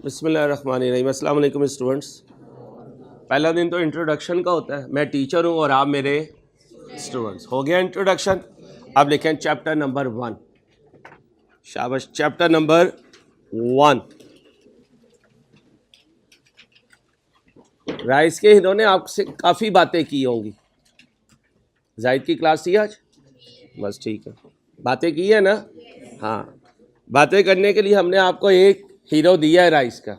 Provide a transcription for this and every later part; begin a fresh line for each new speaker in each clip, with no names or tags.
बिस्मिल्लाहिर्रहमानिर्रहीम। अस्सलाम वालेकुम स्टूडेंट्स। पहला दिन तो इंट्रोडक्शन का होता है। मैं टीचर हूँ और आप मेरे स्टूडेंट्स। हो गया इंट्रोडक्शन। अब लिखें चैप्टर नंबर 1। शाबाश। Chapter number 1। राइस के इन्होंने आपसे काफ़ी बातें की होंगी। जाहिद की क्लास थी आज? बस ठीक है, बातें की है ना? हाँ, बातें करने के लिए हमने आपको एक हीरो दिया है राइस का।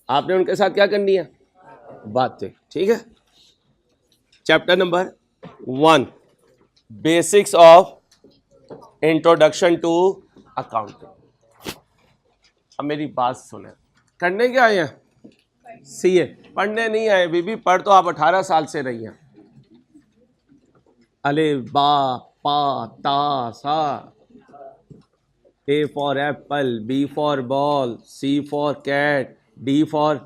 आपने उनके साथ क्या करनी है? बातें। ठीक है। Chapter number 1, basics of introduction to accounting. अब मेरी बात सुने। करने क्या आए हैं? सीए। पढ़ने नहीं आए बीबी, पढ़ तो आप 18 साल से रही हैं। अले बा पा ता सा। A for apple, B for ball, C for cat, D for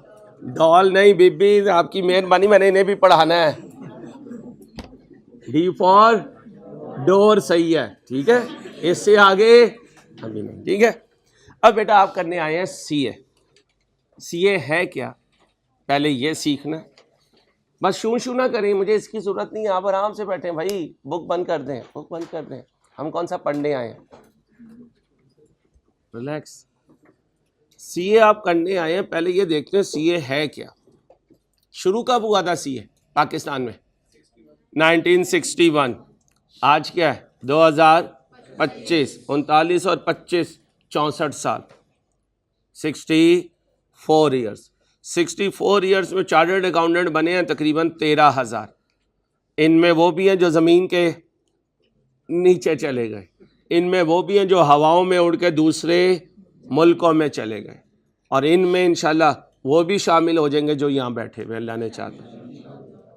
doll. नहीं बीबी, आपकी मेहरबानी, मैंने इन्हें भी पढ़ाना है। डी फॉर डोर सही है। ठीक है, इससे आगे अभी नहीं। ठीक है। अब बेटा आप करने आए हैं सीए। सीए है क्या, पहले ये सीखना। बस शू शू ना करें, मुझे इसकी जरूरत नहीं है। आप आराम से बैठे भाई, बुक बंद कर दें, बुक बंद कर दें। हम कौन सा पढ़ने आए हैं? रिलैक्स। सीए आप करने आए हैं, पहले ये देखते हैं सीए है क्या। शुरू कब हुआ था सीए पाकिस्तान में? 1961। आज क्या है? 2025। 39 और 25 64 साल। 64 ईयर्स। 64 ईयर्स में चार्टर्ड अकाउंटेंट बने हैं तकरीबन 13,000। इनमें वो भी हैं जो ज़मीन के नीचे चले गए, इनमें वो भी हैं जो हवाओं में उड़ के दूसरे मुल्कों में चले गए, और इनमें इंशाल्लाह वो भी शामिल हो जाएंगे जो यहाँ बैठे हुए अल्लाह ने चाहा।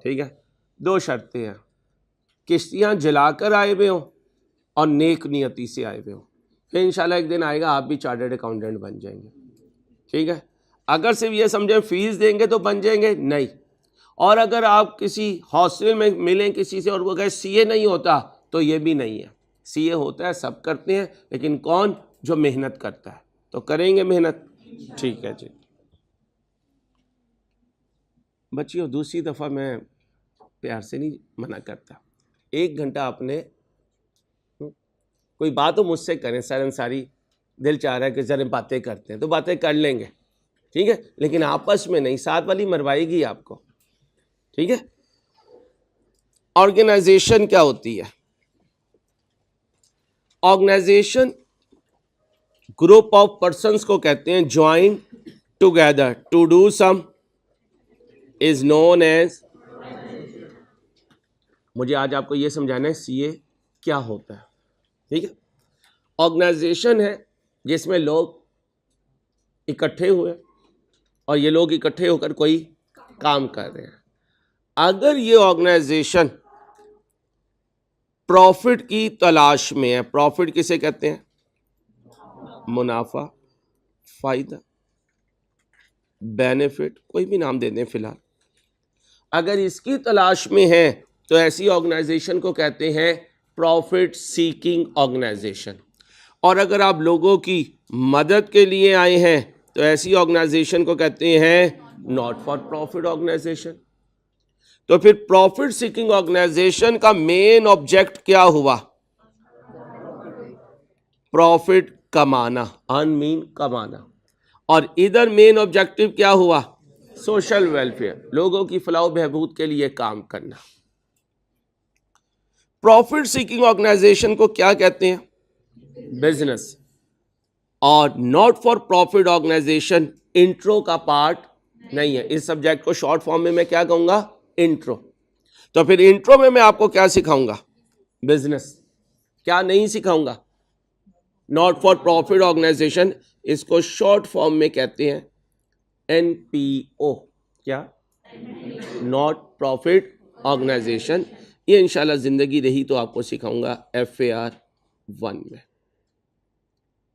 ठीक है। 2 शर्तें हैं, किश्तियाँ जलाकर आए हुए हों और नेक नियति से आए हुए हों। फिर इंशाल्लाह एक दिन आएगा आप भी चार्टर्ड अकाउंटेंट बन जाएंगे। ठीक है। अगर सिर्फ ये समझें फीस देंगे तो बन जाएंगे, नहीं। और अगर आप किसी हॉस्टल में मिलें किसी से और वो कहे सीए नहीं होता, तो ये भी नहीं है। सीए होता है, सब करते हैं, लेकिन कौन? जो मेहनत करता है। तो करेंगे मेहनत। ठीक है जी बच्चियों, दूसरी दफ़ा मैं प्यार से नहीं मना करता। 1 घंटा आपने कोई बात तो मुझसे करें, सर अंसारी दिल चाह रहा है कि जरा बातें करते हैं, तो बातें कर लेंगे। ठीक है, लेकिन आपस में नहीं, साथ वाली मरवाएगी आपको। ठीक है। ऑर्गेनाइजेशन क्या होती है? ऑर्गेनाइजेशन ग्रुप ऑफ पर्संस को कहते हैं join together to do some is known as. मुझे आज आपको यह समझाना है सीए क्या होता है। ठीक है। ऑर्गेनाइजेशन है जिसमें लोग इकट्ठे हुए और ये लोग इकट्ठे होकर कोई काम कर रहे हैं। अगर ये ऑर्गेनाइजेशन प्रॉफिट की तलाश में है, प्रॉफिट किसे कहते हैं? मुनाफा, फायदा, बेनिफिट, कोई भी नाम दे दें फिलहाल। अगर इसकी तलाश में है तो ऐसी ऑर्गेनाइजेशन को कहते हैं प्रॉफिट सीकिंग ऑर्गेनाइजेशन। और अगर आप लोगों की मदद के लिए आए हैं तो ऐसी ऑर्गेनाइजेशन को कहते हैं नॉट फॉर प्रॉफिट ऑर्गेनाइजेशन। तो फिर प्रॉफिट सीकिंग ऑर्गेनाइजेशन का मेन ऑब्जेक्ट क्या हुआ? प्रॉफिट कमाना, अर्न मीन कमाना। और इधर मेन ऑब्जेक्टिव क्या हुआ? सोशल वेलफेयर, लोगों की फलाह बहबूद के लिए काम करना। प्रॉफिट सीकिंग ऑर्गेनाइजेशन को क्या कहते हैं? बिजनेस। और not for profit organization intro का पार्ट नहीं है। इस सब्जेक्ट को शॉर्ट फॉर्म में मैं क्या कहूंगा? इंट्रो। तो फिर इंट्रो में मैं आपको क्या सिखाऊंगा? बिजनेस। क्या नहीं सिखाऊंगा? Not for profit organization. इसको शॉर्ट फॉर्म में कहते हैं एनपीओ। क्या? Not profit organization. ये इंशाल्लाह जिंदगी रही तो आपको सिखाऊंगा FAR 1 में।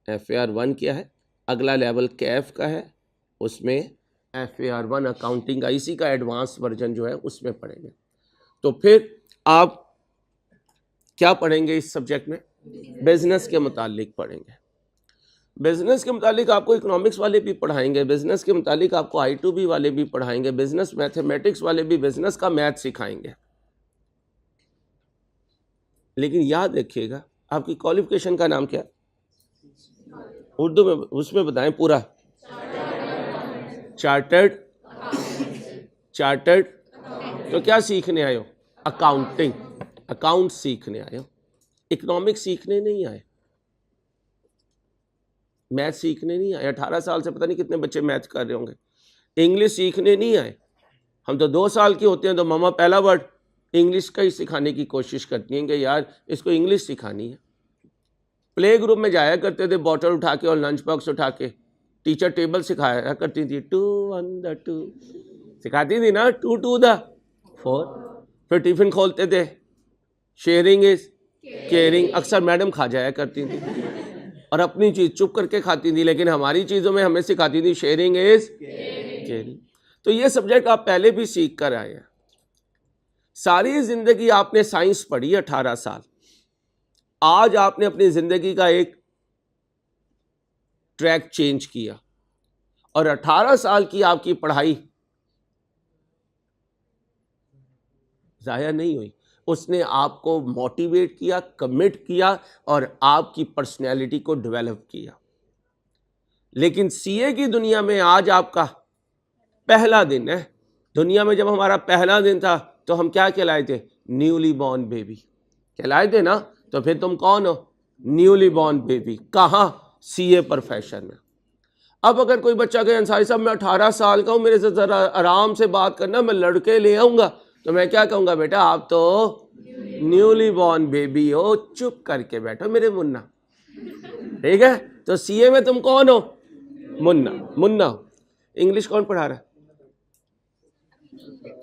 FAR 1 क्या है? अगला लेवल कैफ का है, उसमें FAR 1 अकाउंटिंग का, इसी का एडवांस वर्जन जो है उसमें पढ़ेंगे। तो फिर आप क्या पढ़ेंगे इस सब्जेक्ट में? बिजनेस के मुतालिक पढ़ेंगे। बिजनेस के मुतालिक आपको इकोनॉमिक्स वाले भी पढ़ाएंगे, बिजनेस के मुतालिक आपको I2B वाले भी पढ़ाएंगे, बिजनेस मैथमेटिक्स वाले भी बिजनेस का मैथ सिखाएंगे। लेकिन याद रखिएगा आपकी क्वालिफिकेशन का नाम क्या, उर्दू में उसमें बताएं पूरा। चार्टर्ड। चार्टर्ड तो क्या सीखने आए हो? अकाउंटिंग, अकाउंट सीखने आए हो, इकोनॉमिक्स सीखने नहीं आए, मैथ सीखने नहीं आए। 18 साल से पता नहीं कितने बच्चे मैथ कर रहे होंगे। इंग्लिश सीखने नहीं आए। हम तो 2 साल के होते हैं तो मामा पहला वर्ड इंग्लिश का ही सिखाने की कोशिश करती हैं कि यार इसको इंग्लिश सिखानी है। प्ले ग्रुप में जाया करते थे बॉटल उठा के और लंच बॉक्स उठा के, टीचर टेबल सिखाया करती थी, 2 1 2 सिखाती थी ना, 2 2 4। फिर टिफिन खोलते थे, शेयरिंग इज केयरिंग, अक्सर मैडम खा जाया करती थी और अपनी चीज चुप करके खाती थी, लेकिन हमारी चीजों में हमें सिखाती थी शेयरिंग इज केयरिंग। तो ये सब्जेक्ट आप पहले भी सीख कर आए हैं। सारी जिंदगी आपने साइंस पढ़ी, 18 साल। आज आपने अपनी जिंदगी का एक ट्रैक चेंज किया और 18 साल की आपकी पढ़ाई जाया नहीं हुई। उसने आपको मोटिवेट किया, कमिट किया और आपकी पर्सनैलिटी को डेवलप किया। लेकिन सीए की दुनिया में आज आपका पहला दिन है। दुनिया में जब हमारा पहला दिन था तो हम क्या कहलाए थे? न्यूली बॉर्न बेबी कहलाए थे ना। तो फिर तुम कौन हो? Newly born baby. कहाँ? सीए प्रोफेशन में। अब अगर कोई बच्चा कहे अंसारी साहब मैं 18 साल का हूं, मेरे से जरा आराम से बात करना, मैं लड़के ले आऊंगा, तो मैं क्या कहूंगा? बेटा आप तो न्यूली बॉर्न बेबी हो, चुप करके बैठो मेरे मुन्ना। ठीक है, तो सीए में तुम कौन हो? मुन्ना। मुन्ना। इंग्लिश कौन पढ़ा रहा है?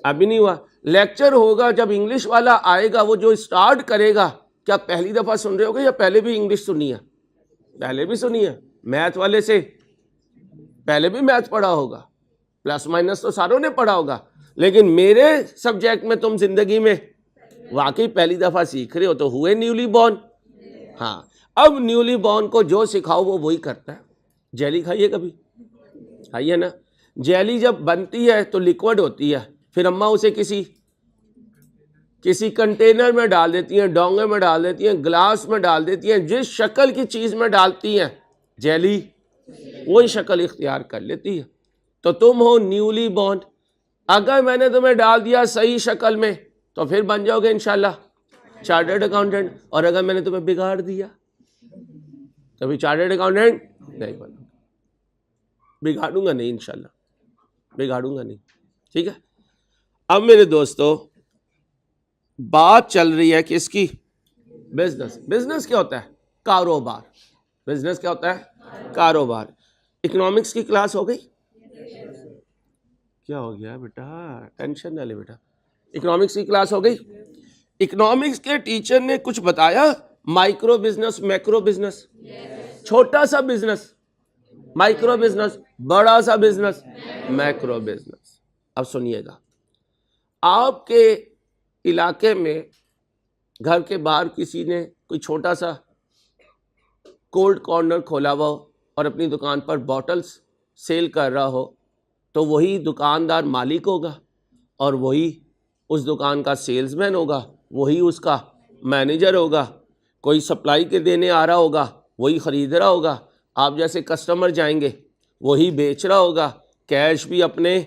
अभी नहीं हुआ। लेक्चर होगा जब इंग्लिश वाला आएगा, वो जो स्टार्ट करेगा, क्या पहली दफा सुन रहे होगे या पहले भी इंग्लिश सुनी है? पहले भी सुनी है। मैथ वाले से पहले भी मैथ पढ़ा होगा, प्लस माइनस तो सारों ने पढ़ा होगा, लेकिन मेरे सब्जेक्ट में तुम जिंदगी में वाकई पहली दफा सीख रहे हो, तो हुए न्यूली बॉर्न। हाँ, अब न्यूली बॉर्न को जो सिखाओ वो वही करता है। जेली खाइए कभी? खाइए ना। जेली जब बनती है तो लिक्विड होती है, फिर अम्मा उसे किसी कंटेनर में डाल देती हैं, डोंगे में डाल देती हैं, ग्लास में डाल देती हैं। जिस शक्ल की चीज में डालती हैं जेली, वही शक्ल इख्तियार कर लेती है। तो तुम हो न्यूली बॉर्न। अगर मैंने तुम्हें डाल दिया सही शक्ल में तो फिर बन जाओगे इंशाल्लाह चार्टर्ड अकाउंटेंट, और अगर मैंने तुम्हें बिगाड़ दिया तो भी चार्टर्ड अकाउंटेंट नहीं बनोगे। बिगाड़ूंगा नहीं इंशाल्लाह, बिगाड़ूंगा नहीं। ठीक है। अब मेरे दोस्तों बात चल रही है किसकी? बिजनेस। बिजनेस क्या होता है? कारोबार। बिजनेस क्या होता है? कारोबार। इकोनॉमिक्स की क्लास हो गई? क्या हो गया बेटा? टेंशन ना ले बेटा। इकोनॉमिक्स की क्लास हो गई। इकोनॉमिक्स के टीचर ने कुछ बताया, माइक्रो बिजनेस, मैक्रो बिजनेस। छोटा सा बिजनेस माइक्रो बिजनेस, बड़ा सा बिजनेस मैक्रो बिजनेस। अब सुनिएगा, आपके इलाके में घर के बाहर किसी ने कोई छोटा सा कोल्ड कॉर्नर खोला हुआ हो और अपनी दुकान पर बॉटल्स सेल कर रहा हो, तो वही दुकानदार मालिक होगा और वही उस दुकान का सेल्समैन होगा, वही उसका मैनेजर होगा। कोई सप्लाई के देने आ रहा होगा, वही ख़रीद रहा होगा। आप जैसे कस्टमर जाएंगे, वही बेच रहा होगा। कैश भी अपने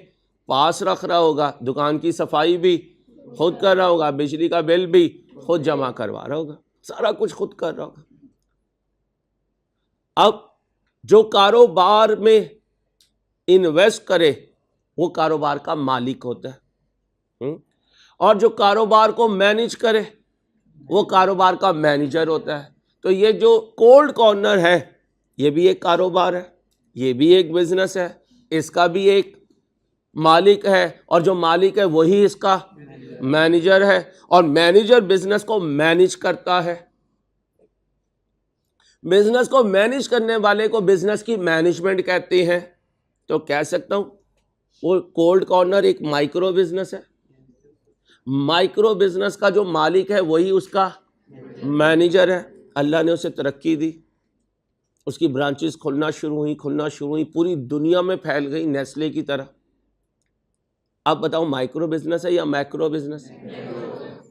पास रख रहा होगा, दुकान की सफाई भी खुद कर रहा होगा, बिजली का बिल भी खुद जमा करवा रहा होगा, सारा कुछ खुद कर रहा होगा। अब जो कारोबार में इन्वेस्ट करे वो कारोबार का मालिक होता है, और जो कारोबार को मैनेज करे वो कारोबार का मैनेजर होता है। तो ये जो कोल्ड कॉर्नर है ये भी एक कारोबार है, ये भी एक बिजनेस है, इसका भी एक मालिक है, और जो मालिक है वही इसका मैनेजर है, और मैनेजर बिजनेस को मैनेज करता है। बिजनेस को मैनेज करने वाले को बिजनेस की मैनेजमेंट कहते हैं। तो कह सकता हूं वो कोल्ड कॉर्नर एक माइक्रो बिजनेस है। माइक्रो बिजनेस का जो मालिक है वही उसका मैनेजर है। अल्लाह ने उसे तरक्की दी, उसकी ब्रांचेस खुलना शुरू हुई, पूरी दुनिया में फैल गई नेस्ले की तरह। अब बताओ माइक्रो बिजनेस है या मैक्रो बिजनेस?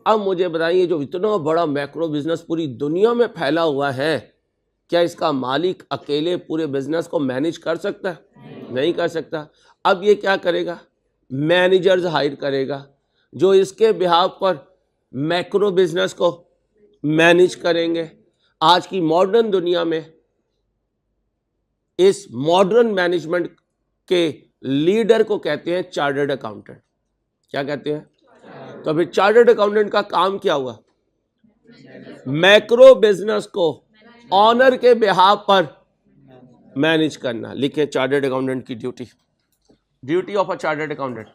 अब मुझे बताइए, जो इतना बड़ा मैक्रो बिजनेस पूरी दुनिया में फैला हुआ है, क्या इसका मालिक अकेले पूरे बिजनेस को मैनेज कर सकता है? नहीं कर सकता। अब ये क्या करेगा? मैनेजर्स हायर करेगा जो इसके बिहाफ पर मैक्रो बिजनेस को मैनेज करेंगे। आज की मॉडर्न दुनिया में इस मॉडर्न मैनेजमेंट के लीडर को कहते हैं चार्टर्ड अकाउंटेंट। क्या कहते हैं? तो फिर चार्टर्ड अकाउंटेंट का काम क्या हुआ? मैक्रो बिजनेस को ऑनर के बिहाफ पर मैनेज करना। लिखे चार्टर्ड अकाउंटेंट की duty of a chartered accountant.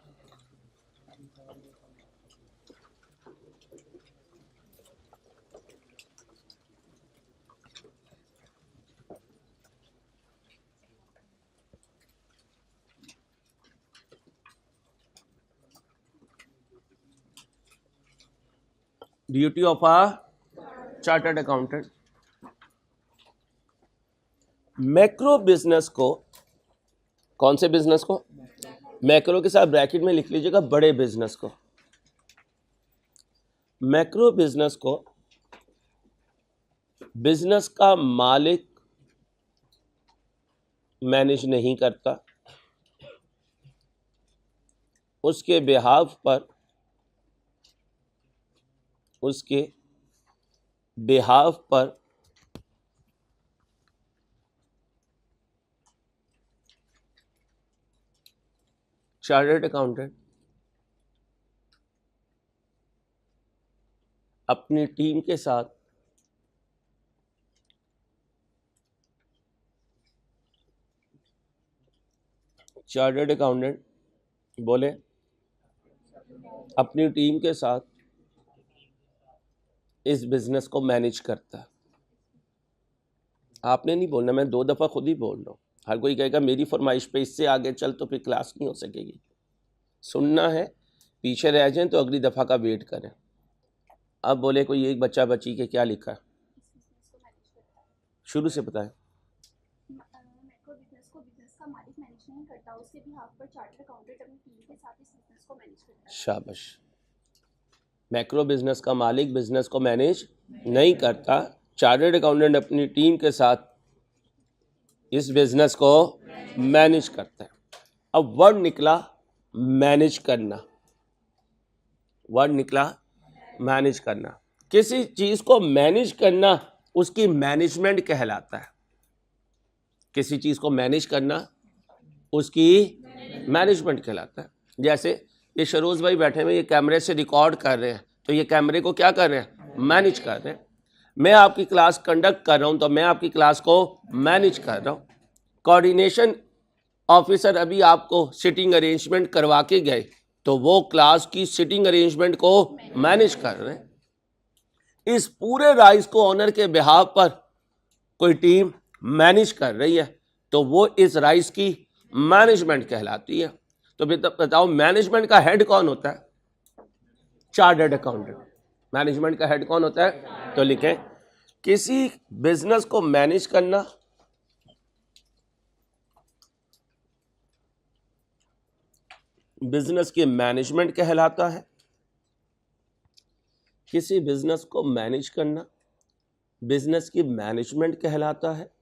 Duty of a chartered accountant. Macro business को, कौन से बिजनेस को? मैक्रो के साथ ब्रैकेट में लिख लीजिएगा बड़े बिजनेस को। मैक्रो बिजनेस को बिजनेस का मालिक मैनेज नहीं करता, उसके बिहाफ पर चार्टर्ड अकाउंटेंट अपनी टीम के साथ अपनी टीम के साथ इस बिजनेस को मैनेज करता है। आपने नहीं बोलना, मैं 2 दफा खुद ही बोल रहा हूं। हर कोई कहेगा मेरी फरमाइश पे इससे आगे चल, तो फिर क्लास नहीं हो सकेगी। सुनना है, पीछे रह जाएं तो अगली दफा का वेट करें। अब बोले कोई एक बच्चा बच्ची के क्या लिखा है? शुरू से बताएं।
मैक्रो बिजनेस को बिजनेस का मालिक मैनेज नहीं करता, उसके बिहाफ पर चार्टर्ड अकाउंटेंट अपनी टीम के साथ इस बिजनेस को मैनेज करता है।
शाबाश। मैक्रो बिजनेस का मालिक बिजनेस को मैनेज नहीं करता, चार्टर्ड अकाउंटेंट अपनी टीम के साथ इस बिजनेस को मैनेज करता है। अब वर्ड निकला मैनेज करना, वर्ड निकला मैनेज करना। किसी चीज को मैनेज करना उसकी मैनेजमेंट कहलाता है। किसी चीज को मैनेज करना उसकी मैनेजमेंट कहलाता है। जैसे ये शरोज भाई बैठे हुए, ये कैमरे से रिकॉर्ड कर रहे हैं, तो ये कैमरे को क्या कर रहे हैं? मैनेज कर रहे हैं। मैं आपकी क्लास कंडक्ट कर रहा हूं, तो मैं आपकी क्लास को मैनेज कर रहा हूं। कोऑर्डिनेशन ऑफिसर अभी आपको सिटिंग अरेंजमेंट करवा के गए, तो वो क्लास की सिटिंग अरेंजमेंट को मैनेज कर रहे हैं। इस पूरे राइस को ऑनर के बिहाफ पर कोई टीम मैनेज कर रही है, तो वो इस राइस की मैनेजमेंट कहलाती है। तो बताओ मैनेजमेंट का हेड कौन होता है? Chartered accountant. मैनेजमेंट का हेड कौन होता है? तो लिखें किसी बिजनेस को मैनेज करना बिजनेस की मैनेजमेंट कहलाता है। किसी बिजनेस को मैनेज करना बिजनेस की मैनेजमेंट कहलाता है।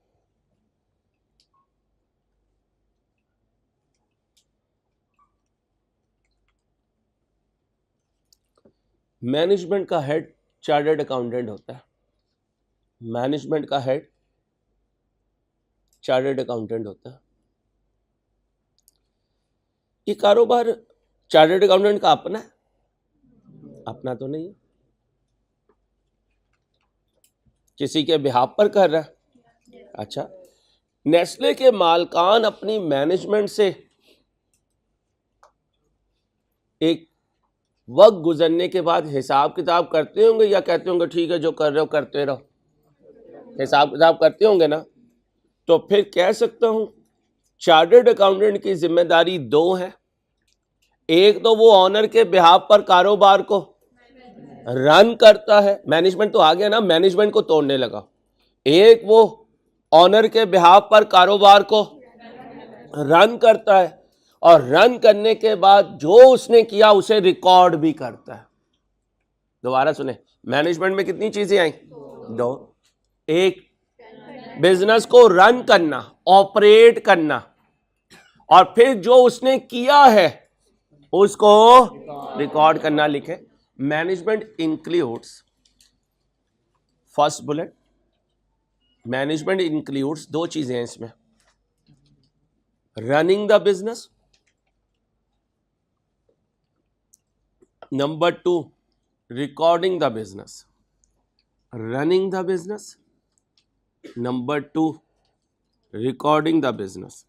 मैनेजमेंट का हेड चार्टर्ड अकाउंटेंट होता है। मैनेजमेंट का हेड चार्टर्ड अकाउंटेंट होता है। ये कारोबार चार्टर्ड अकाउंटेंट का अपना है? अपना तो नहीं है, किसी के बिहाफ पर कर रहा है। अच्छा, नेस्ले के मालकान अपनी मैनेजमेंट से एक वक्त गुजरने के बाद हिसाब किताब करते होंगे, या कहते होंगे ठीक है जो कर रहे हो करते रहो? हिसाब किताब करते होंगे ना। तो फिर कह सकता हूं चार्टर्ड अकाउंटेंट की जिम्मेदारी 2 है। एक तो वो ऑनर के बिहाफ पर कारोबार को रन करता है, मैनेजमेंट तो आ गया ना, मैनेजमेंट को तोड़ने लगा। एक वो ऑनर के बिहाफ पर कारोबार को रन करता है, और रन करने के बाद जो उसने किया उसे रिकॉर्ड भी करता है। दोबारा सुने, मैनेजमेंट में कितनी चीजें आई? दो। एक, बिजनेस को रन करना, ऑपरेट करना, और फिर जो उसने किया है उसको रिकॉर्ड करना। लिखे, management includes, first bullet, management includes दो चीजें हैं इसमें, running the business, number 2 recording the business. Running the business, number 2 recording the business.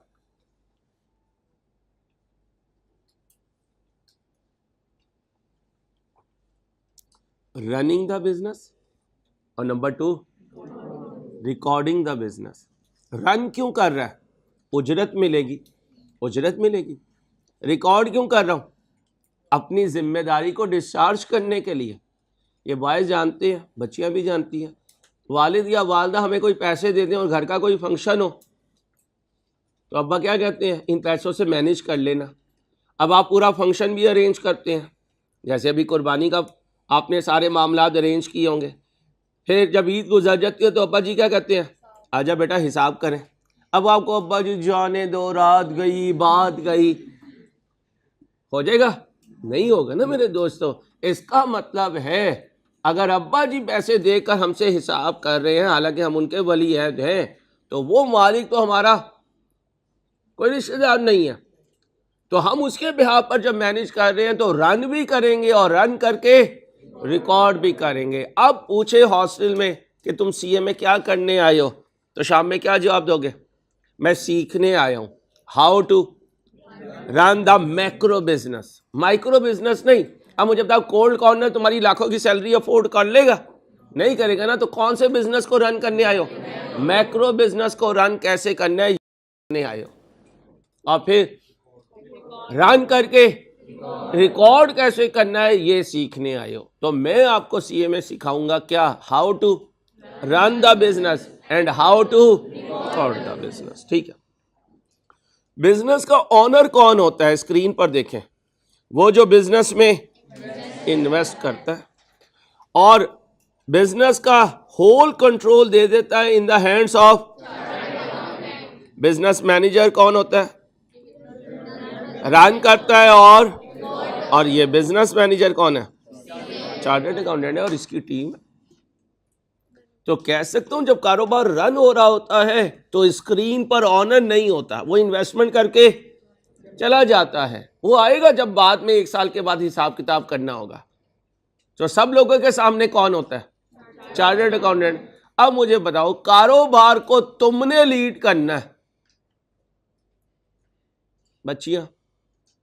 Running the business और number 2 recording the business. Run क्यों कर रहा है? उजरत मिलेगी, उजरत मिलेगी। रिकॉर्ड क्यों कर रहा हूं? अपनी जिम्मेदारी को डिस्चार्ज करने के लिए। ये बॉयज जानते हैं, बच्चियां भी जानती हैं, वालिद या वालदा हमें कोई पैसे दे दें और घर का कोई फंक्शन हो तो अब्बा क्या कहते हैं, इन पैसों से मैनेज कर लेना। अब आप पूरा फंक्शन भी अरेंज करते हैं, जैसे अभी कुर्बानी का आपने सारे मामलात अरेंज किए होंगे, फिर जब ईद गुजर जाती है तो अब्बा जी क्या कहते हैं, आजा बेटा हिसाब करें। अब आपको अब्बा जी जाने दो, रात गई बात गई, हो जाएगा? नहीं होगा ना मेरे दोस्तों। इसका मतलब है अगर अब्बा जी पैसे देकर हमसे हिसाब कर रहे हैं, हालांकि हम उनके वली अहद हैं, तो वो मालिक तो हमारा कोई रिश्तेदार नहीं है, तो हम उसके बिहाफ पर जब मैनेज कर रहे हैं तो रन भी करेंगे और रन करके रिकॉर्ड भी करेंगे। अब पूछे हॉस्टल में कि तुम सीए में क्या करने आए हो, तो शाम में क्या जवाब दोगे? मैं सीखने आया हूं how to run the macro business, micro business नहीं। अब मुझे बताओ, कोल्ड कॉर्नर तुम्हारी लाखों की सैलरी अफोर्ड कर लेगा? नहीं करेगा ना। तो कौन से बिजनेस को रन करने आए हो? मैक्रो बिजनेस को रन कैसे करना है करने आए हो, और फिर रन करके रिकॉर्ड कैसे करना है ये सीखने आए हो। तो मैं आपको सीए में सिखाऊंगा क्या, how to run the business and how to record the business. ठीक है। बिजनेस का ओनर कौन होता है? स्क्रीन पर देखें, वो जो बिजनेस में इन्वेस्ट करता है और बिजनेस का होल कंट्रोल दे देता है in the hands of business manager. कौन होता है? रन करता है, और ये बिजनेस मैनेजर कौन है? चार्टर्ड अकाउंटेंट है और इसकी टीम है। तो कह सकता हूं जब कारोबार रन हो रहा होता है तो स्क्रीन पर ऑनर नहीं होता, वो इन्वेस्टमेंट करके चला जाता है। वो आएगा जब बाद में 1 साल के बाद हिसाब किताब करना होगा। तो सब लोगों के सामने कौन होता है? Chartered accountant. अब मुझे बताओ, कारोबार को तुमने लीड करना है। बच्चियां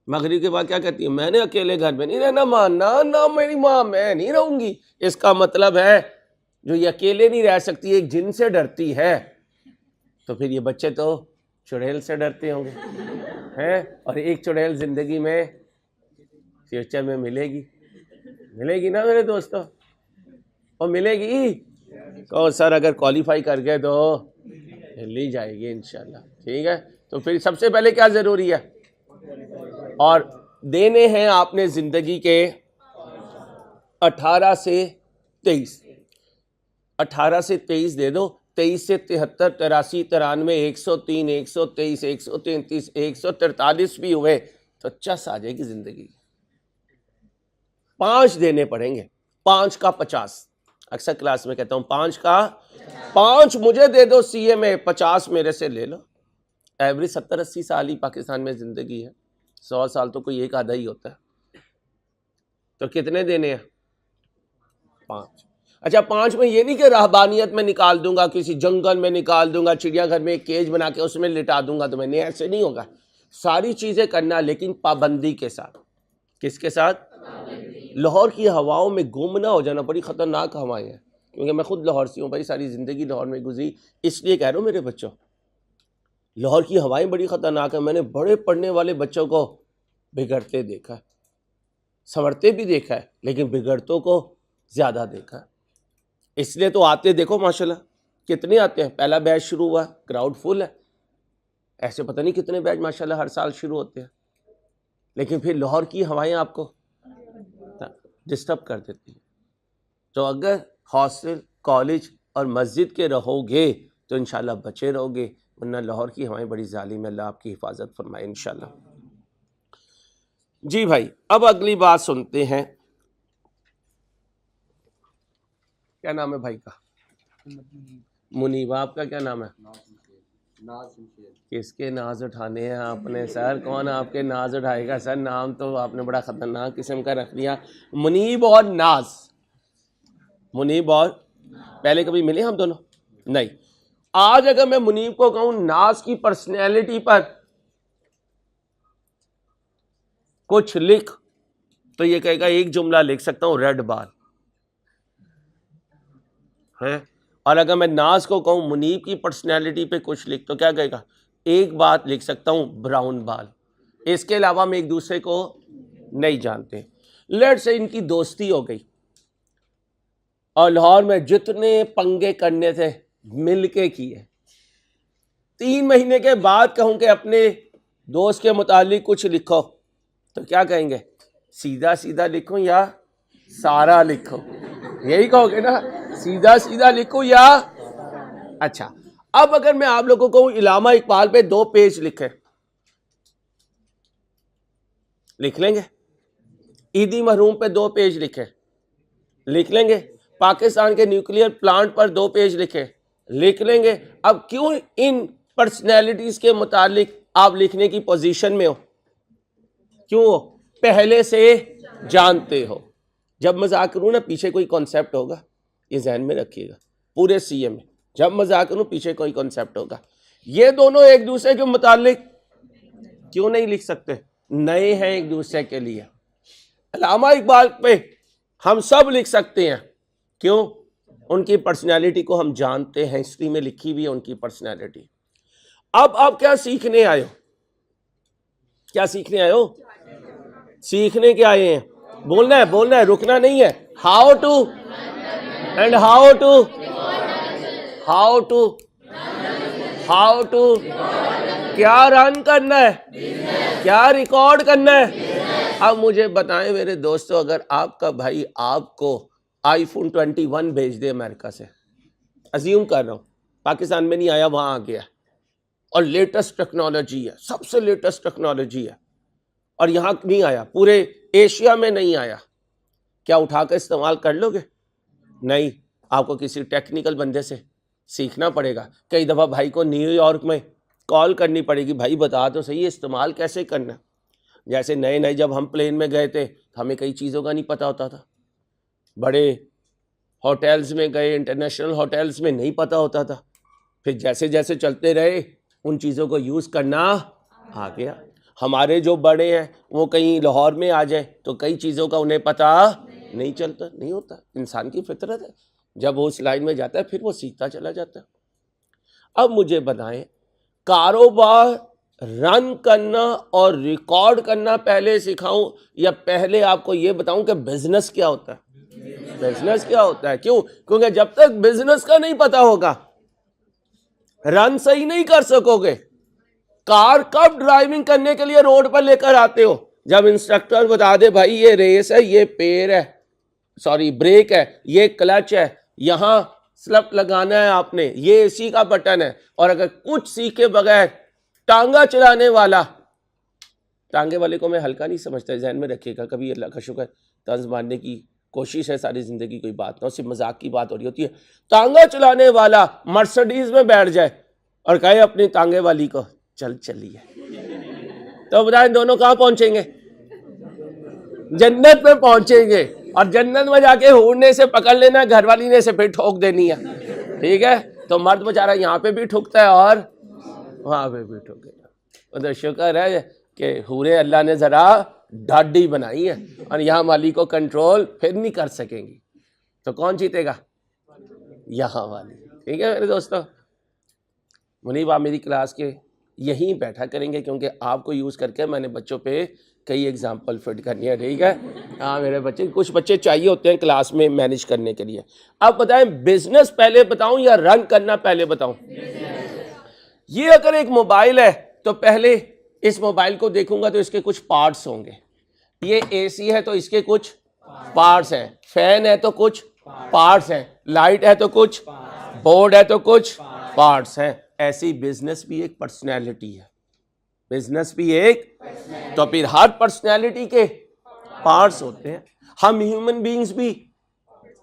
मगरिब के बाद क्या कहती है? मैंने अकेले घर में नहीं रहना मां, ना मेरी मां, मैं नहीं रहूंगी। इसका मतलब है जो ये अकेले नहीं रह सकती, एक जिन से डरती है। तो फिर ये बच्चे तो चुड़ैल से डरते होंगे हैं, और एक चुड़ैल जिंदगी में फ्यूचर में मिलेगी ना मेरे दोस्तों, और मिलेगी। तो सर अगर क्वालिफाई कर गए तो ली जाएगी इंशाल्लाह। ठीक है। तो फिर सबसे पहले क्या जरूरी है? और देने हैं आपने जिंदगी के 18 से 23, 18 से 23 दे दो, 23 से 73, 83, 93, 103, 123, 133, 143 भी हुए तो चस आ जाएगी जिंदगी। 5 देने पड़ेंगे, 5 का 50। अक्सर क्लास में कहता हूं 5 का 5 मुझे दे दो सीए में, 50 मेरे से ले लो। एवरेज 70-80 साल ही पाकिस्तान में जिंदगी है, 100 साल तो कोई एक आधा ही होता है। तो कितने देने हैं? 5। अच्छा, 5 में ये नहीं कि रहबानियत में निकाल दूंगा, किसी जंगल में निकाल दूंगा, चिड़ियाघर में एक केज बना के उसमें लिटा दूंगा तो मैंने, ऐसे नहीं होगा। सारी चीजें करना लेकिन पाबंदी के साथ। किसके साथ? लाहौर की हवाओं में गुम ना हो जाना। बड़ी खतरनाक हवाएं हैं, क्योंकि मैं खुद लाहौर से हूँ भाई, सारी जिंदगी लाहौर में गुजरी, इसलिए कह रहा हूँ मेरे बच्चों, लाहौर की हवाएं बड़ी खतरनाक है। मैंने बड़े पढ़ने वाले बच्चों को बिगड़ते देखा है, संवरते भी देखा है, लेकिन बिगड़तों को ज्यादा देखा है। इसलिए तो आते देखो माशाल्लाह, कितने आते हैं? पहला बैच शुरू हुआ, क्राउड फुल है, ऐसे पता नहीं कितने बैच माशाल्लाह हर साल शुरू होते हैं, लेकिन फिर लाहौर की हवाएं आपको डिस्टर्ब कर देती हैं। तो अगर हॉस्टल, कॉलेज और मस्जिद के रहोगे तो इंशाल्लाह बचे रहोगे, वरना लाहौर की हवाएं बड़ी जालिम है। अल्लाह आपकी हिफाजत फरमाए इंशाल्लाह। जी भाई, अब अगली बात सुनते हैं। क्या नाम है भाई का? मुनीब। आपका क्या नाम है? किसके नाज उठाने हैं आपने सर? कौन आपके नाज उठाएगा सर? नाम तो आपने बड़ा खतरनाक किस्म का रख दिया, मुनीब और नाज। मुनीब और, पहले कभी मिले हम दोनों? नहीं। आज अगर मैं मुनीब को कहूं नाज की पर्सनैलिटी पर कुछ लिख, तो ये कहेगा एक जुमला लिख सकता हूं, रेड बाल है। और अगर मैं नाज को कहूं मुनीब की पर्सनैलिटी पे कुछ लिख, तो क्या कहेगा? एक बात लिख सकता हूं, ब्राउन बाल। इसके अलावा हम एक दूसरे को नहीं जानते। लेट से इनकी दोस्ती हो गई और लाहौर में जितने पंगे करने थे मिलके किए। 3 महीने के बाद कहूं कि अपने दोस्त के मुतालिक कुछ लिखो, तो क्या कहेंगे? सीधा सीधा लिखो या सारा लिखो? यही कहोगे ना, सीधा सीधा लिखो या। अच्छा, अब अगर मैं आप लोगों को कहूं इलामा इकबाल पे 2 पेज लिखे, लिख लेंगे? ईदी मरहूम पे 2 पेज लिखे, लिख लेंगे? पाकिस्तान के न्यूक्लियर प्लांट पर 2 पेज लिखे, लिख लेंगे? अब क्यों इन पर्सनैलिटीज के मुतालिक आप लिखने की पोजीशन में हो? क्यों हो? पहले से जानते हो। जब मजाक करूं ना, पीछे कोई कॉन्सेप्ट होगा, ये ध्यान में रखिएगा। पूरे सीए में जब मजाक करूं पीछे कोई कॉन्सेप्ट होगा। ये दोनों एक दूसरे के मुतालिक क्यों नहीं लिख सकते? नए हैं एक दूसरे के लिए। अल्लामा इकबाल पे हम सब लिख सकते हैं, क्यों? उनकी पर्सनैलिटी को हम जानते हैं, हिस्ट्री में लिखी हुई है उनकी पर्सनैलिटी। अब आप क्या सीखने आए हो? क्या सीखने आए हो? सीखने क्या आए हैं? बोलना है, बोलना है, रुकना नहीं है। How to and how to, how to, how to, क्या रन करना है, क्या रिकॉर्ड करना है। अब मुझे बताएं मेरे दोस्तों, अगर आपका भाई आपको आईफोन 21 भेज दे अमेरिका से, अज्यूम कर रहा हूं, पाकिस्तान में नहीं आया, वहां आ गया और लेटेस्ट टेक्नोलॉजी है, सबसे लेटेस्ट टेक्नोलॉजी है, और यहां नहीं आया, पूरे एशिया में नहीं आया, क्या उठाकर इस्तेमाल कर लोगे? नहीं, आपको किसी टेक्निकल बंदे से सीखना पड़ेगा। कई दफ़ा भाई को न्यूयॉर्क में कॉल करनी पड़ेगी, भाई बता तो सही इस्तेमाल कैसे करना। जैसे नए नए जब हम प्लेन में गए थे, हमें कई चीज़ों का नहीं पता होता था। बड़े होटल्स में गए, इंटरनेशनल होटल्स में नहीं पता होता था। फिर जैसे जैसे चलते रहे उन चीज़ों को यूज़ करना आ गया। हमारे जो बड़े हैं वो कहीं लाहौर में आ जाए तो कई चीज़ों का उन्हें पता नहीं चलता, नहीं होता। इंसान की फितरत है, जब वो उस लाइन में जाता है फिर वो सीखता चला जाता है। अब मुझे बताएं, कारोबार रन करना और रिकॉर्ड करना पहले सिखाऊं या पहले आपको ये बताऊं कि बिजनेस क्या होता है? बिजनेस क्या होता है? क्यों? क्योंकि जब तक बिजनेस का नहीं पता होगा रन सही नहीं कर सकोगे। कार कब ड्राइविंग करने के लिए रोड पर लेकर आते हो? जब इंस्ट्रक्टर बता दे भाई ये रेस है, ये पेड़ है, सॉरी ब्रेक है, ये क्लच है, यहां स्लप लगाना है आपने, ये एसी का बटन है। और अगर कुछ सीखे बगैर टांगा चलाने वाला, टांगे वाले को मैं हल्का नहीं समझता, ध्यान में रखिएगा। कभी अल्लाह का शुक्र तंज मारने की कोशिश है, सारी जिंदगी कोई बात ना, सिर्फ मजाक की बात हो रही होती है। टांगा चलाने वाला मर्सिडीज में बैठ जाए और कहे अपनी टांगे वाली को चल चलिए, तो बताएं दोनों कहां पहुंचेंगे? जन्नत में पहुंचेंगे। और जन्नत में जाके हुरने से पकड़ लेना, घरवाली ने से फिर ठोक देनी है, ठीक है? तो मर्द बेचारा यहाँ पे भी ठुकता है और वहां पे भी ठुकेगा। तो शुक्र है कि हूरे अल्लाह ने जरा ढाडी बनाई है और यहाँ माली को कंट्रोल फिर नहीं कर सकेंगी। तो कौन जीतेगा? यहाँ वाली, ठीक है मेरे दोस्तों। मुनीब आप मेरी क्लास के यहीं बैठा करेंगे, क्योंकि आपको यूज़ करके मैंने बच्चों पे कई एग्जाम्पल फिट करनी है, ठीक है। हाँ मेरे बच्चे, कुछ बच्चे चाहिए होते हैं क्लास में मैनेज करने के लिए। अब बताएं बिजनेस पहले बताऊं या रन करना पहले बताऊं? ये अगर एक मोबाइल है तो पहले इस मोबाइल को देखूंगा तो इसके कुछ पार्ट्स होंगे। ये एसी है तो इसके कुछ पार्ट्स हैं, फैन है तो कुछ पार्ट्स हैं, लाइट है तो कुछ, बोर्ड है तो कुछ पार्ट्स हैं। ऐसी बिजनेस भी एक पर्सनैलिटी है, बिजनेस भी एक, तो फिर हर पर्सनैलिटी के पार्ट्स होते हैं। हम ह्यूमन बीइंग्स भी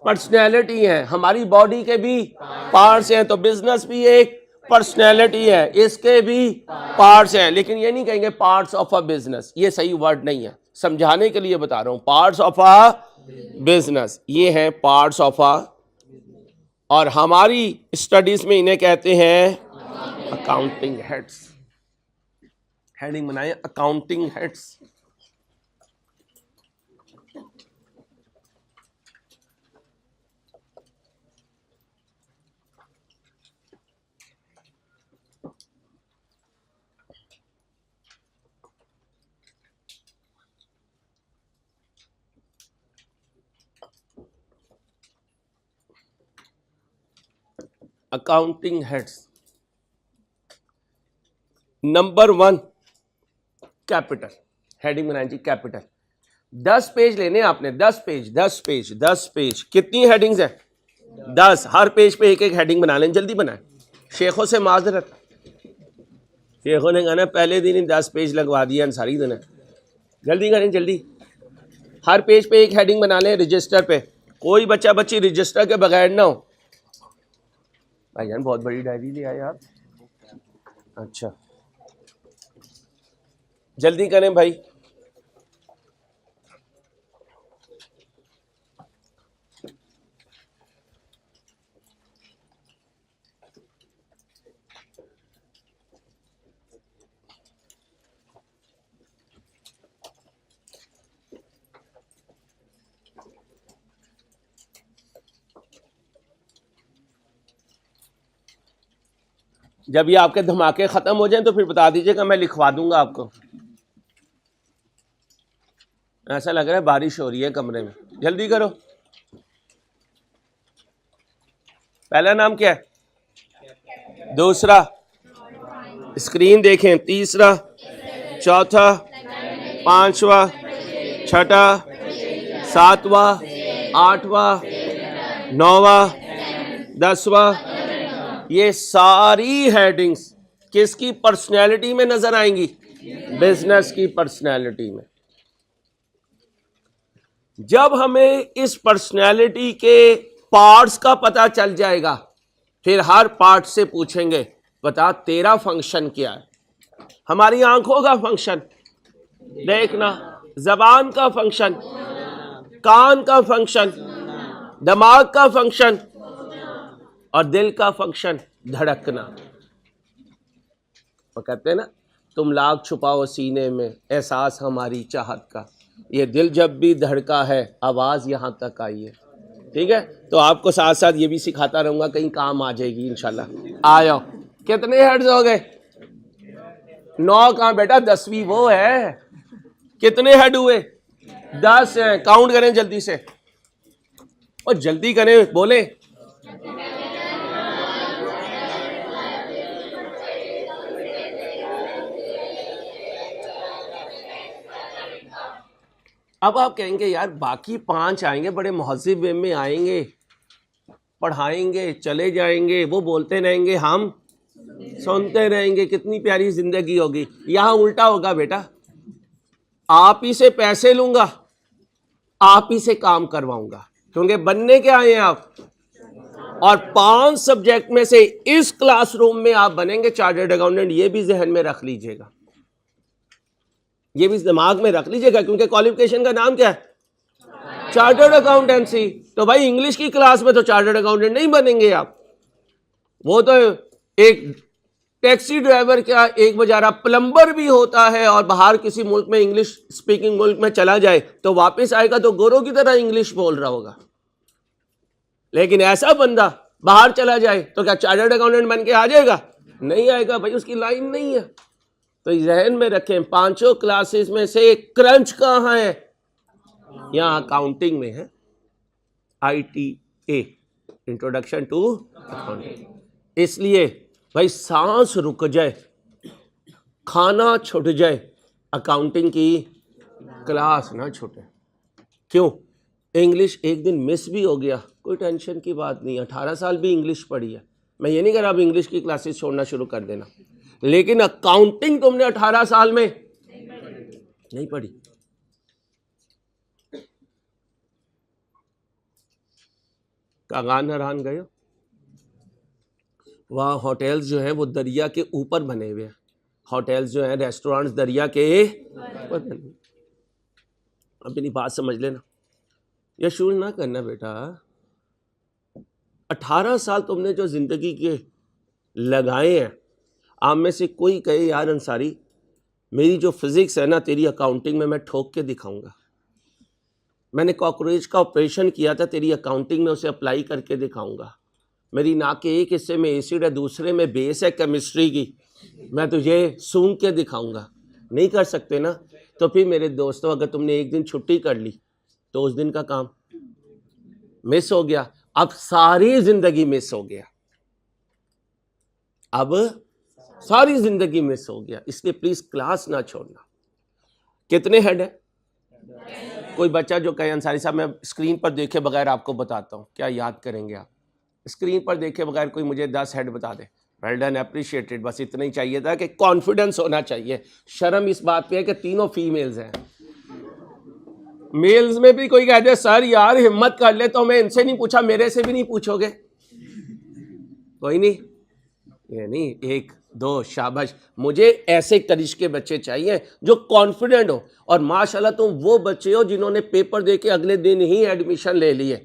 पर्सनैलिटी हैं, हमारी बॉडी के भी पार्ट्स हैं, तो बिजनेस भी एक पर्सनैलिटी है, इसके भी पार्ट्स हैं। लेकिन ये नहीं कहेंगे पार्ट्स ऑफ अ बिजनेस, ये सही वर्ड नहीं है, समझाने के लिए बता रहा हूं। पार्ट्स ऑफ अ बिजनेस ये हैं पार्ट्स ऑफ अ, और हमारी स्टडीज में इन्हें कहते हैं अकाउंटिंग हेड्स। हेडिंग बनाए accounting heads. Accounting heads. Number 1 capital. Heading बनाई जी कैपिटल। 10 पेज लेने आपने, 10 पेज 10 पेज 10 पेज। कितनी हेडिंग्स है? 10। हर पेज पे एक एक हेडिंग बना लें, जल्दी बनाएं। शेखों से माजरत, शेखों ने कहना पहले दिन ही 10 पेज लगवा दिया अंसारी दिन है। जल्दी करें जल्दी, हर पेज पे एक हेडिंग बना लें रजिस्टर पे। कोई बच्चा बच्ची रजिस्टर के बगैर ना हो। भाईजान बहुत बड़ी डायरी ले आए आप। अच्छा जल्दी करें भाई। जब ये आपके धमाके खत्म हो जाएं तो फिर बता दीजिएगा, मैं लिखवा दूंगा आपको। ऐसा लग रहा है बारिश हो रही है कमरे में, जल्दी करो। पहला नाम क्या है? दूसरा स्क्रीन देखें, तीसरा, चौथा, पांचवा, छठा, सातवां, आठवां, नौवां, 10वां। ये सारी हेडिंग्स किसकी पर्सनैलिटी में नजर आएंगी? बिजनेस की पर्सनैलिटी में। जब हमें इस पर्सनैलिटी के पार्ट्स का पता चल जाएगा, फिर हर पार्ट से पूछेंगे बता तेरा फंक्शन क्या है। हमारी आंखों का फंक्शन देखना, जबान का फंक्शन, कान का फंक्शन, दिमाग का फंक्शन और दिल का फंक्शन धड़कना। वो कहते हैं ना, तुम लाख छुपाओ सीने में एहसास हमारी चाहत का, ये दिल जब भी धड़का है आवाज यहां तक आई है। ठीक है, तो आपको साथ साथ ये भी सिखाता रहूंगा, कहीं काम आ जाएगी इंशाल्लाह। आ जाओ। कितने हेड्स हो गए? 9 कहां बेटा, 10वीं वो है। कितने हेड हुए? 10 हैं। काउंट करें जल्दी से, और जल्दी करें, बोले। अब आप कहेंगे यार बाकी 5 आएंगे, बड़े महज़िब वे में आएंगे, पढ़ाएंगे, चले जाएंगे, वो बोलते रहेंगे, हम सुनते रहेंगे, कितनी प्यारी जिंदगी होगी। यहां उल्टा होगा बेटा, आप ही से पैसे लूंगा, आप ही से काम करवाऊंगा, क्योंकि बनने क्या आए हैं आप। और 5 सब्जेक्ट में से इस क्लासरूम में आप बनेंगे चार्टर्ड अकाउंटेंट। ये भी जहन में रख लीजिएगा, ये भी दिमाग में रख लीजिएगा, क्योंकि क्वालिफिकेशन का नाम क्या है? Chartered accountancy. तो भाई इंग्लिश की क्लास में तो चार्टर्ड अकाउंटेंट नहीं बनेंगे आप। वो तो एक टैक्सी ड्राइवर क्या, एक बेचारा प्लम्बर भी होता है, और बाहर किसी मुल्क में, इंग्लिश स्पीकिंग मुल्क में चला जाए तो वापस आएगा तो गोरों की तरह इंग्लिश बोल रहा होगा। लेकिन ऐसा बंदा बाहर चला जाए तो क्या चार्टर्ड अकाउंटेंट बन के आ जाएगा? नहीं आएगा भाई, उसकी लाइन नहीं है। तो जहन में रखें, पांचों क्लासेस में से क्रंच कहाँ है? यहाँ अकाउंटिंग में है, ITA, इंट्रोडक्शन टू अकाउंटिंग। इसलिए भाई सांस रुक जाए, खाना छूट जाए, अकाउंटिंग की क्लास ना छूटे। क्यों? इंग्लिश एक दिन मिस भी हो गया, कोई टेंशन की बात नहीं, 18 साल भी इंग्लिश पढ़ी है। मैं ये नहीं कह रहा अब इंग्लिश की क्लासेस छोड़ना शुरू कर देना, लेकिन अकाउंटिंग तुमने 18 साल में नहीं पढ़ी। कागान हरान गए हो? वहाँ होटल्स जो है वो दरिया के ऊपर बने हुए हैं, होटल्स जो है, रेस्टोरेंट्स दरिया के ऊपर बने हुए। अपनी बात समझ लेना, ये शुरू ना करना बेटा। 18 साल तुमने जो जिंदगी के लगाए हैं, आप में से कोई कहे यार अंसारी मेरी जो फिजिक्स है ना तेरी अकाउंटिंग में मैं ठोक के दिखाऊंगा, मैंने कॉकरोच का ऑपरेशन किया था तेरी अकाउंटिंग में उसे अप्लाई करके दिखाऊंगा, मेरी नाक के एक हिस्से में एसिड है दूसरे में बेस है केमिस्ट्री की, मैं तुझे सूंघ के दिखाऊंगा। नहीं कर सकते ना, तो फिर मेरे दोस्तों अगर तुमने एक दिन छुट्टी कर ली तो उस दिन का काम मिस हो गया, अब सारी जिंदगी मिस हो गया, अब सारी जिंदगी मिस हो गया। इसलिए प्लीज क्लास ना छोड़ना। कितने हेड है? कोई बच्चा जो कहे अंसारी साहब मैं स्क्रीन पर देखे बगैर आपको बताता हूं, क्या याद करेंगे आप? स्क्रीन पर देखे बगैर कोई मुझे 10 हेड बता दे। Well done, appreciated. बस इतना ही चाहिए था कि कॉन्फिडेंस होना चाहिए। शर्म इस बात पे है कि तीनों फीमेल्स हैं। मेल्स में भी कोई कह दे सर यार हिम्मत कर ले, तो मैं इनसे नहीं पूछा मेरे से भी नहीं पूछोगे? कोई नहीं, ये नहीं, एक दो शाबाश। मुझे ऐसे करिश के बच्चे चाहिए जो कॉन्फिडेंट हो, और माशाल्लाह तुम वो बच्चे हो जिन्होंने पेपर दे के अगले दिन ही एडमिशन ले लिए।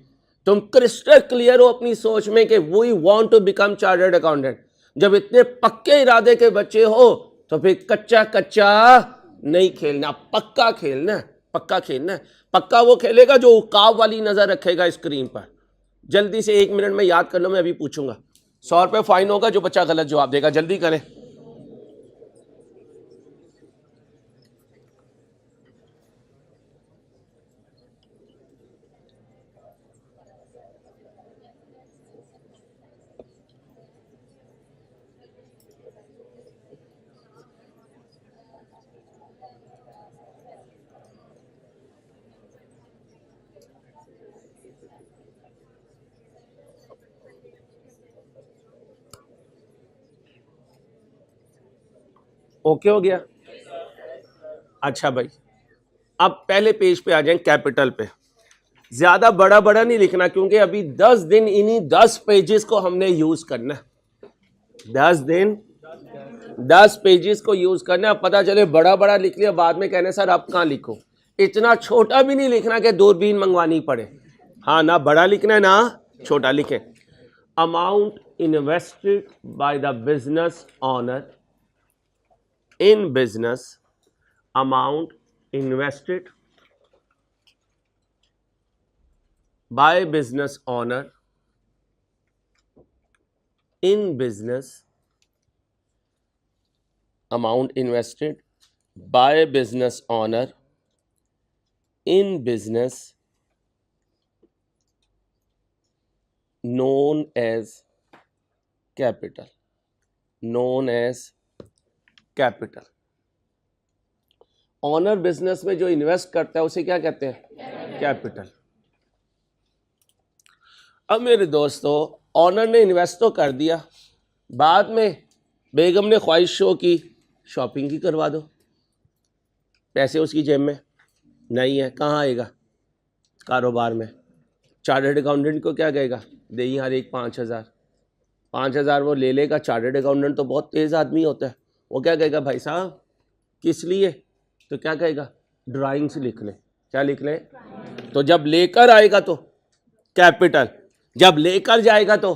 तुम क्रिस्टल क्लियर हो अपनी सोच में कि we want to become chartered accountant. जब इतने पक्के इरादे के बच्चे हो तो फिर कच्चा कच्चा नहीं खेलना, पक्का खेलना। पक्का खेलना, पक्का वो खेलेगा जो उकाब वाली नजर रखेगा स्क्रीन पर। जल्दी से 1 मिनट में याद कर लो, मैं अभी पूछूंगा। 100 रुपये फाइन होगा जो बच्चा गलत जवाब देगा। जल्दी करें। ओके हो गया? अच्छा भाई, अब पहले पेज पे आ जाएं, कैपिटल पे। ज्यादा बड़ा बड़ा नहीं लिखना क्योंकि अभी 10 दिन इन्हीं 10 पेजेस को हमने यूज करना है। 10 दिन 10 पेजेस को यूज करना है। पता चले बड़ा बड़ा लिख लिया, बाद में कहने सर अब कहाँ लिखो। इतना छोटा भी नहीं लिखना कि दूरबीन मंगवानी पड़े। हाँ, ना बड़ा लिखना है ना छोटा लिखे। Amount invested by the business honour in business, amount invested by business owner in business, amount invested by business owner in business known as capital, known as capital. Owner business में जो इन्वेस्ट करता है उसे क्या कहते हैं? Capital. अब मेरे दोस्तों, ऑनर ने इन्वेस्ट तो कर दिया, बाद में बेगम ने ख्वाहिश शो की शॉपिंग ही करवा दो। पैसे उसकी जेब में नहीं है, कहाँ आएगा? कारोबार में। चार्टर्ड अकाउंटेंट को क्या कहेगा? दे यार एक 5,000 वो ले लेगा। चार्टर्ड अकाउंटेंट तो बहुत तेज़ आदमी होता है, वो क्या कहेगा? भाई साहब किस लिए? तो क्या कहेगा? ड्राइंग्स लिख लें। क्या लिख लें? तो जब लेकर आएगा तो कैपिटल, जब लेकर जाएगा तो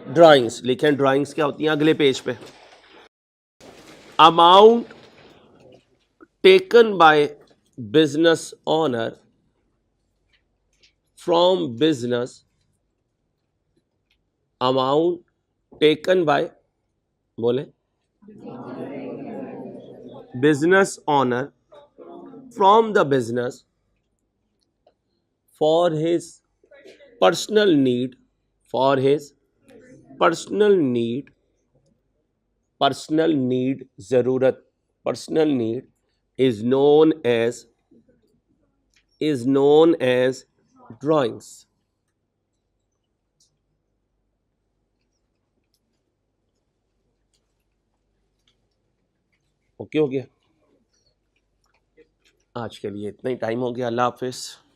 ड्राइंग्स। लिखें ड्राइंग्स क्या होती हैं अगले पेज पे। Amount taken by business owner from business, amount taken by, बोले business owner from the business for his personal need, for his personal need, ज़रूरत, personal need is known as drawings. Okay हो गया, आज के लिए इतना ही time हो गया, अल्लाह हाफिज़.